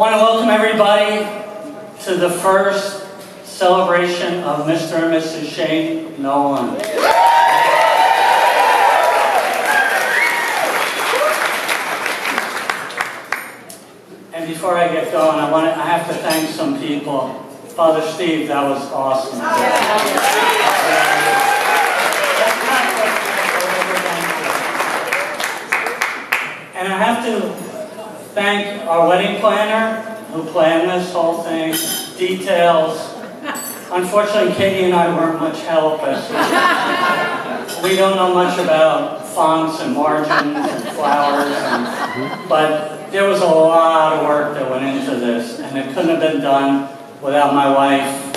want to welcome everybody to the first celebration of Mr. and Mrs. Shane Nolan. And before I get going, I have to thank some people. Father Steve, that was awesome. And I have to thank our wedding planner who planned this whole thing, details. Unfortunately, Katie and I weren't much help as we don't know much about fonts and margins and flowers, but there was a lot of work that went into this, and it couldn't have been done without my wife.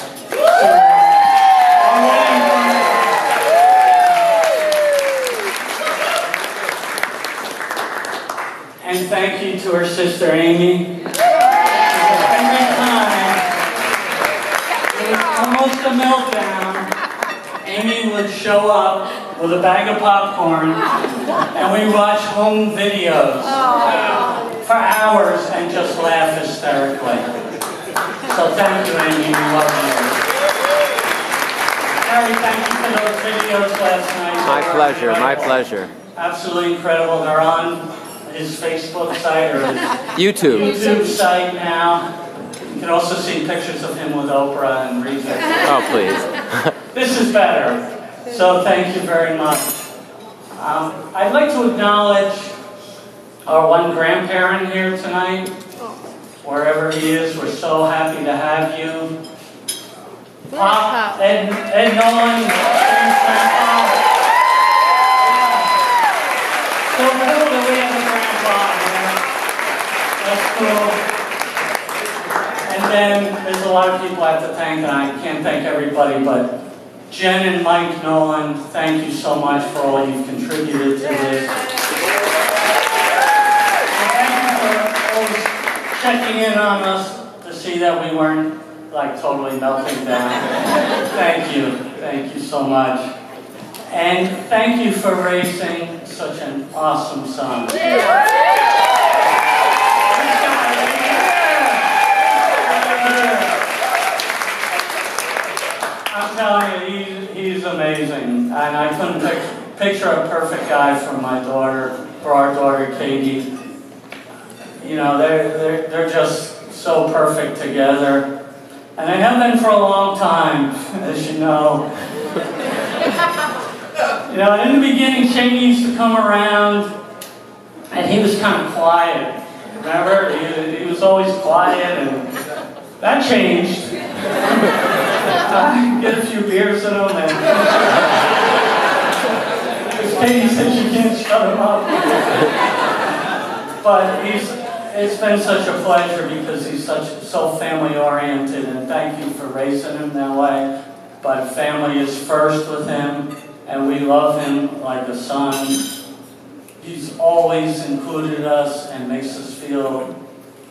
And thank you to her sister Amy. Every time it was almost a meltdown, Amy would show up with a bag of popcorn and we watch home videos for hours and just laugh hysterically. So thank you, Amy. We love you. Harry, thank you for those videos last night. My pleasure, my pleasure. Absolutely incredible. They're on his Facebook site or his YouTube site now. You can also see pictures of him with Oprah and Rita. Oh, please. This is better. So thank you very much. I'd like to acknowledge our one grandparent here tonight. Wherever he is, we're so happy to have you. Pop, Ed Nolan, so cool that we have a grandpa here. That's cool. And then there's a lot of people I have to thank, and I can't thank everybody, but Jen and Mike Nolan, thank you so much for all you've contributed to this. And thank you for always checking in on us to see that we weren't like totally melting down. Thank you so much. And thank you for raising such an awesome son. I'm telling you, he's amazing. And I couldn't picture a perfect guy for our daughter Katie. You know, they're just so perfect together. And they have been for a long time, as you know. You know, and in the beginning, Shane used to come around, and he was kind of quiet. Remember? He was always quiet, and that changed. Get a few beers in him, and because Katie said you can't shut him up. But it's been such a pleasure because he's so family-oriented, and thank you for raising him that way. But family is first with him, and we love him like a son. He's always included us and makes us feel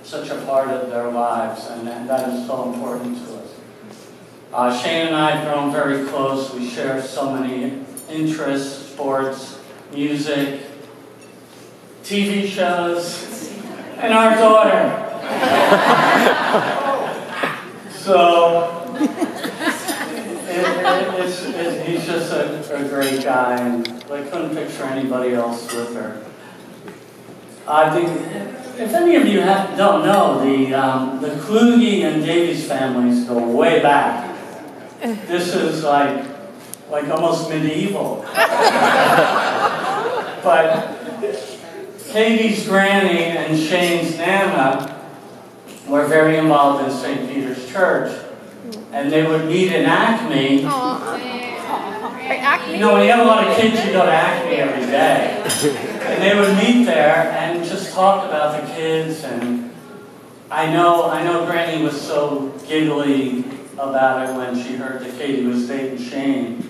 such a part of their lives, and that is so important to us. Shane and I have grown very close. We share so many interests, sports, music, TV shows, and our daughter. So he's just a great guy, and I couldn't picture anybody else with her. I think, if any of you don't know, the Kluge and Davies families go way back. This is like almost medieval. But Katie's granny and Shane's nana were very involved in St. Peter's Church. And they would meet in Acme. You know, when you have a lot of kids, you go to Acme every day. And they would meet there and just talk about the kids. And I know Granny was so giggly about it when she heard that Katie was dating Shane.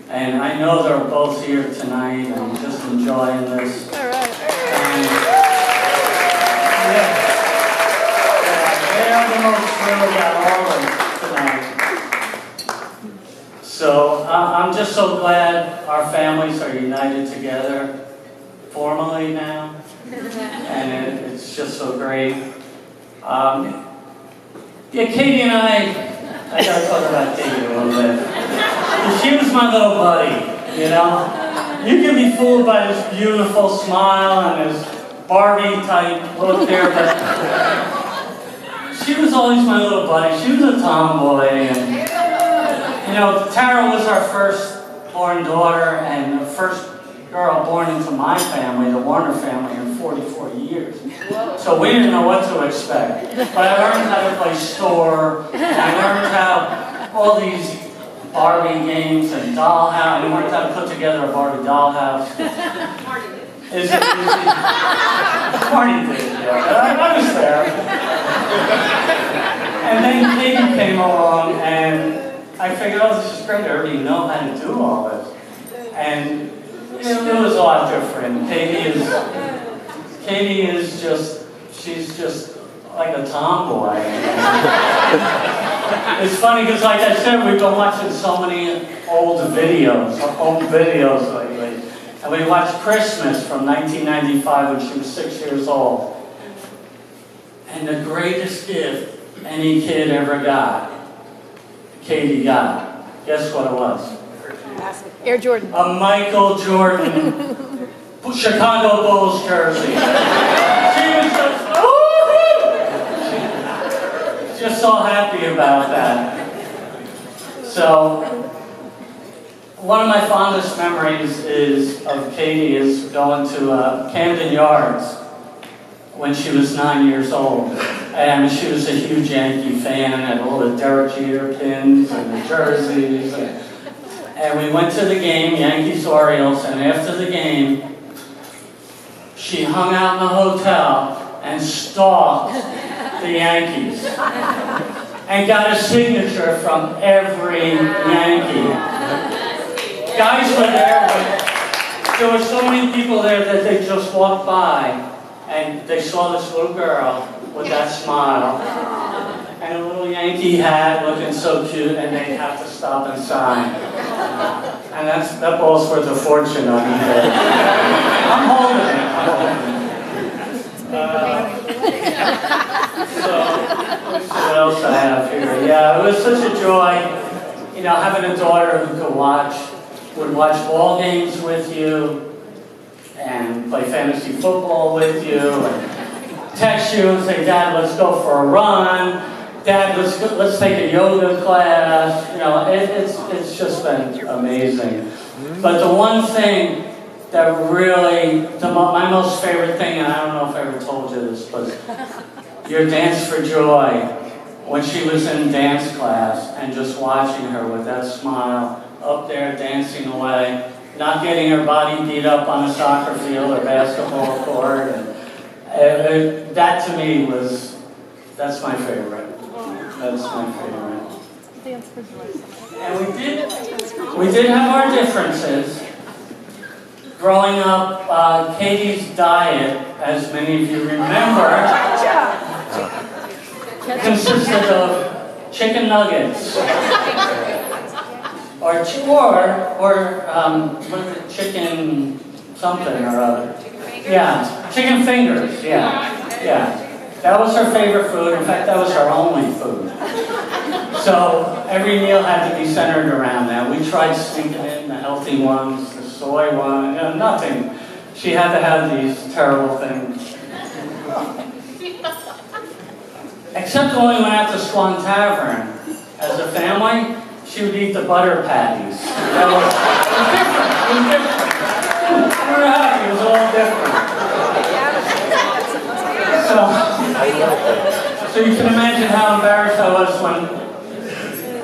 And I know they're both here tonight and just enjoying this. All right. They are the most thrilled about all of tonight. So I'm just so glad our families are united together formally now. And it's just so great. Yeah, Katie and I gotta talk about Katie a little bit. She was my little buddy, you know? You can be fooled by his beautiful smile and his Barbie-type look there, but she was always my little buddy. She was a tomboy, and, you know, Tara was our first-born daughter and the first girl born into my family, the Warner family, in 44 years. So we didn't know what to expect. But I learned how to play store, and I learned how all these Barbie games and dollhouse. I learned how to put together a Barbie dollhouse. Marty did. Marty did, yeah. I was there. And then Katie came along, and I figured, oh, this is great. I already know how to do all this. And it was a lot different. Katie is just, she's just like a tomboy. It's funny because, like I said, we've been watching so many old videos, home videos lately. And we watched Christmas from 1995 when she was 6 years old. And the greatest gift any kid ever got, Katie got. Guess what it was? Air Jordan. A Michael Jordan Chicago Bulls jersey. She was just so happy about that. So, one of my fondest memories of Katie is going to Camden Yards when she was 9 years old. And she was a huge Yankee fan, and all the Derek Jeter pins and the jerseys. And we went to the game, Yankees-Orioles, and after the game, she hung out in the hotel and stalked the Yankees and got a signature from every Yankee. Guys were there, but there were so many people there that they just walked by and they saw this little girl with that smile and a little Yankee hat looking so cute, and they'd have to stop and sign. And that ball's worth a fortune on eBay. I'm holding it. So, let's see what else I have here. Yeah, it was such a joy, you know, having a daughter who would watch ball games with you, and play fantasy football with you, and text you and say, Dad, let's go for a run. Dad, let's take a yoga class. You know, it's just been amazing. But the one thing that really, my most favorite thing, and I don't know if I ever told you this, was your Dance for Joy, when she was in dance class, and just watching her with that smile, up there dancing away, not getting her body beat up on a soccer field or basketball court. And that to me that's my favorite. That's my favorite. Dance for Joy. And we did have our differences. Growing up, Katie's diet, as many of you remember, consisted of chicken nuggets, or what is it, chicken something or other. Yeah, chicken fingers, yeah. That was her favorite food. In fact, that was her only food. So every meal had to be centered around that. We tried sneaking in the healthy ones, the soy one, you know, nothing. She had to have these terrible things. Except when we went out to Swan Tavern as a family, she would eat the butter patties. That was different. I don't know how, it was all different. So you can imagine how embarrassed I was when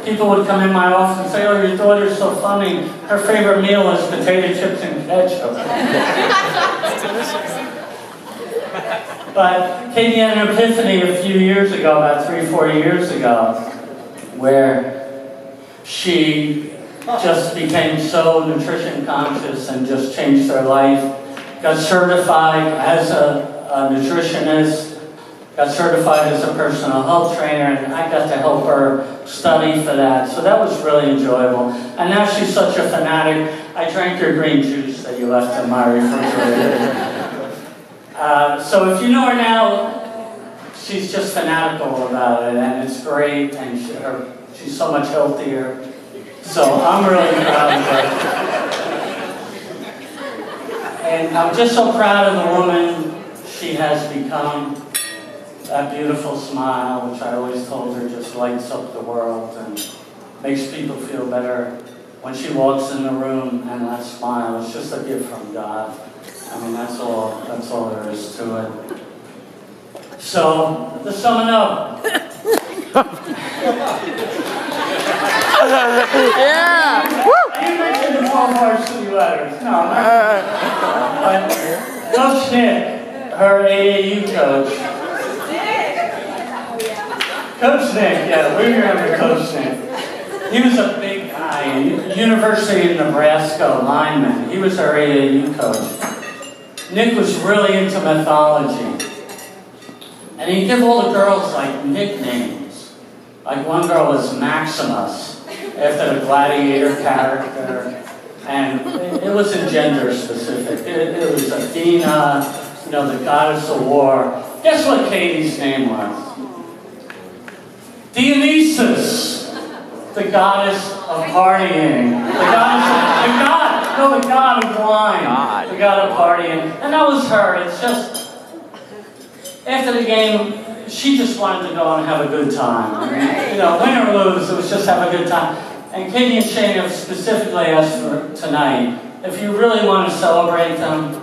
people would come in my office and say, oh, your daughter's so funny. Her favorite meal is potato chips and ketchup. But Katie had an epiphany a few years ago, about 3-4 years ago, where she just became so nutrition conscious and just changed her life. Got certified as a nutritionist, got certified as a personal health trainer, and I got to help her study for that. So that was really enjoyable. And now she's such a fanatic. I drank your green juice that you left in my refrigerator. So if you know her now, she's just fanatical about it, and it's great, and she's so much healthier. So I'm really proud of her. And I'm just so proud of the woman she has become. That beautiful smile, which I always told her just lights up the world and makes people feel better. When she walks in the room, and that smile is just a gift from God. I mean, that's all there is to it. So, to sum it up. Yeah! You mentioned the 12 varsity letters. No, but Coach Nick, her AAU coach. Coach Nick, yeah, we remember Coach Nick. He was a big guy, University of Nebraska lineman. He was our AAU coach. Nick was really into mythology. And he'd give all the girls like nicknames. Like one girl was Maximus, after the gladiator character. And it wasn't gender specific. It was Athena, the goddess of war. Guess what Katie's name was? Dionysus, the goddess of partying. The god of wine. The god of partying. And that was her. It's just, after the game, she just wanted to go and have a good time. I mean, win or lose, it was just have a good time. And Katie and Shane have specifically asked for tonight, if you really want to celebrate them,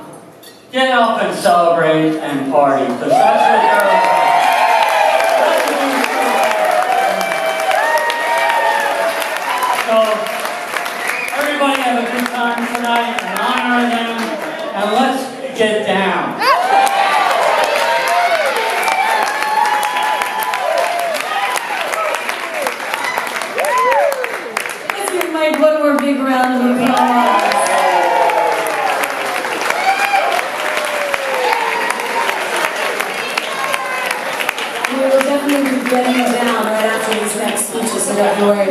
get up and celebrate and party, because that's what they're about. So, everybody have a good time tonight and honor them, and let's get down. Let's give Mike one more big round of applause. We will definitely be getting down right after these next speeches, so don't worry.